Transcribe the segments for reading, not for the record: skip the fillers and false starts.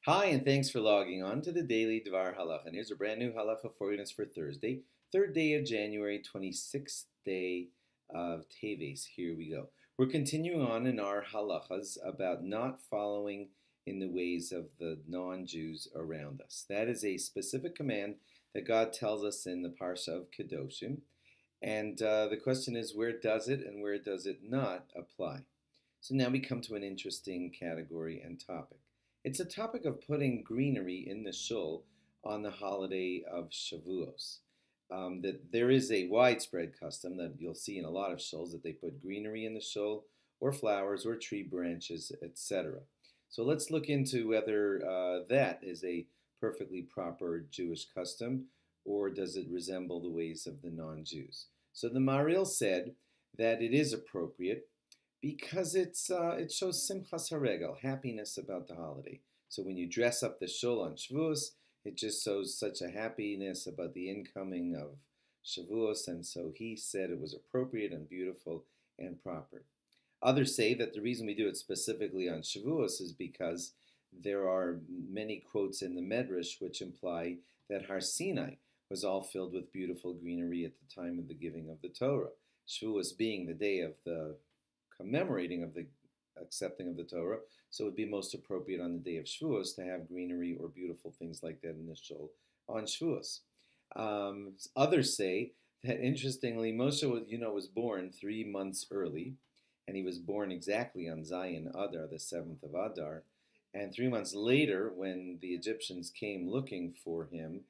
Hi, and thanks for logging on to the daily DVAR HALACHA. And here's a brand new HALACHA for you for Thursday, 3rd day of January, 26th day of TEVES. Here we go. We're continuing on in our halachas about not following in the ways of the non-Jews around us. That is a specific command that God tells us in the Parsha of Kedoshim. And the question is, where does it and where does it not apply? So now we come to an interesting category and topic. It's a topic of putting greenery in the Shul on the holiday of Shavuos. That there is a widespread custom that you'll see in a lot of shuls that they put greenery in the shul, or flowers, or tree branches, etc. So let's look into whether that is a perfectly proper Jewish custom, or does it resemble the ways of the non-Jews. So the Maril said that it is appropriate because it shows simchas haregel, happiness about the holiday. So when you dress up the shul on Shavuos, it just shows such a happiness about the incoming of Shavuos, and so he said it was appropriate and beautiful and proper. Others say that the reason we do it specifically on Shavuos is because there are many quotes in the Medrash which imply that Har Sinai was all filled with beautiful greenery at the time of the giving of the Torah. Shavuos being the day of the commemorating of the accepting of the Torah, so it would be most appropriate on the day of Shavuos to have greenery or beautiful things like that in the shul on Shavuos. Others say that interestingly, Moshe was born 3 months early, and he was born exactly on Zion Adar, the 7th of Adar, and 3 months later, when the Egyptians came looking for him,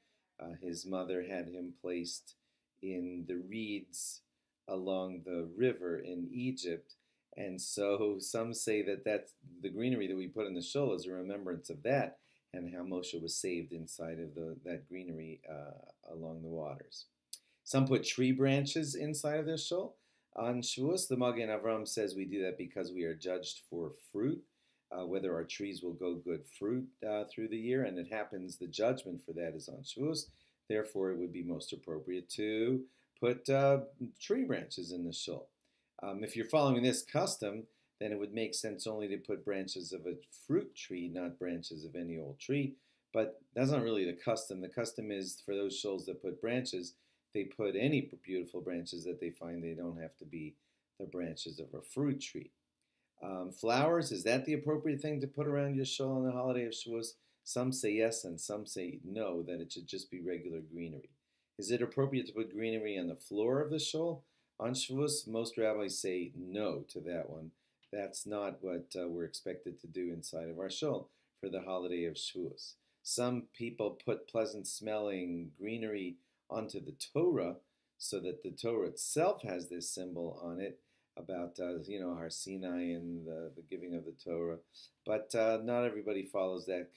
his mother had him placed in the reeds along the river in Egypt. And so some say that that's the greenery that we put in the shul is a remembrance of that and how Moshe was saved inside of that greenery along the waters. Some put tree branches inside of the shul. On Shavuos, the Magen Avram says we do that because we are judged for fruit, whether our trees will go good fruit through the year, and it happens the judgment for that is on Shavuos. Therefore, it would be most appropriate to put tree branches in the shul. If you're following this custom, then it would make sense only to put branches of a fruit tree, not branches of any old tree. But that's not really the custom. The custom is for those shuls that put branches, they put any beautiful branches that they find. They don't have to be the branches of a fruit tree. Flowers, is that the appropriate thing to put around your shul on the holiday of Shavuos? Some say yes and some say no, that it should just be regular greenery. Is it appropriate to put greenery on the floor of the shul? On Shavuos, most rabbis say no to that one. That's not what we're expected to do inside of our shul for the holiday of Shavuos. Some people put pleasant-smelling greenery onto the Torah so that the Torah itself has this symbol on it about, Har Sinai and the giving of the Torah. But not everybody follows that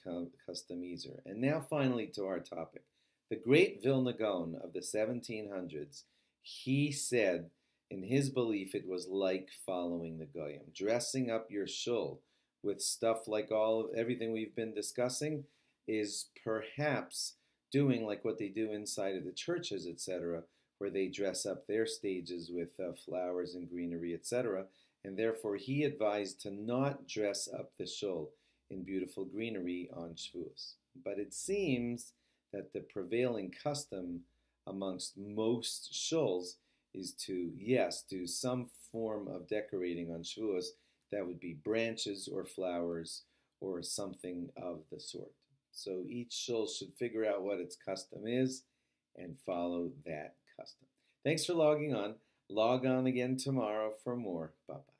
custom either. And now finally to our topic. The great Vilna Gaon of the 1700s, he said, in his belief, it was like following the Goyim. Dressing up your shul with stuff like everything we've been discussing is perhaps doing like what they do inside of the churches, etc., where they dress up their stages with flowers and greenery, etc. And therefore, he advised to not dress up the shul in beautiful greenery on Shavuos. But it seems that the prevailing custom amongst most shuls is to, yes, do some form of decorating on Shavuos that would be branches or flowers or something of the sort. So each shul should figure out what its custom is and follow that custom. Thanks for logging on. Log on again tomorrow for more. Bye-bye.